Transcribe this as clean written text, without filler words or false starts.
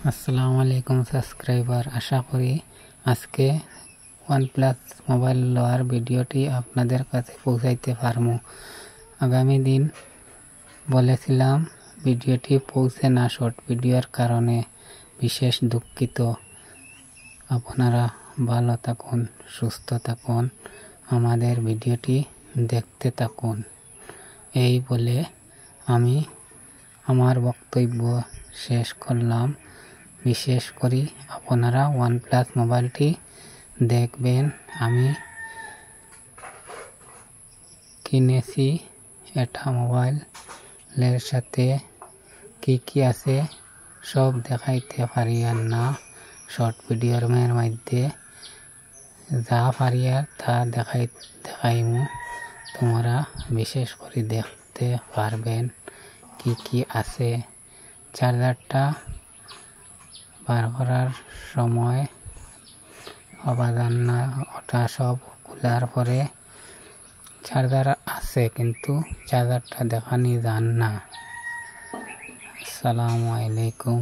আসসালামু আলাইকুম সাবস্ক্রাইবার, আশা করি আজকে OnePlus মোবাইল লওয়ার ভিডিওটি আপনাদের কাছে পৌঁছাইতে পারবো। আগামী দিন বলেছিলাম ভিডিওটি পৌঁছে না শর্ট ভিডিওর কারণে বিশেষ দুঃখিত। আপনারা ভালো থাকুন, সুস্থ থাকুন, আমাদের ভিডিওটি দেখতে থাকুন। এই বলে আমি আমার বক্তব্য শেষ করলাম। বিশেষ করে আপনারা OnePlus মোবাইলটি দেখবেন। আমি কিনেছি এটা মোবাইলের সাথে কি আছে সব দেখাইতে পারি আর না শর্ট ভিডিওর মধ্যে, যা পারি আর তা দেখাইমু। তোমরা বিশেষ করে দেখতে পারবেন কি আছে। চার্জারটা বার করার সময় অবাদান না, ওটা সব খোলার পরে চার্জার আছে কিন্তু চার্জারটা দেখানি যান না। আসসালামু আলাইকুম।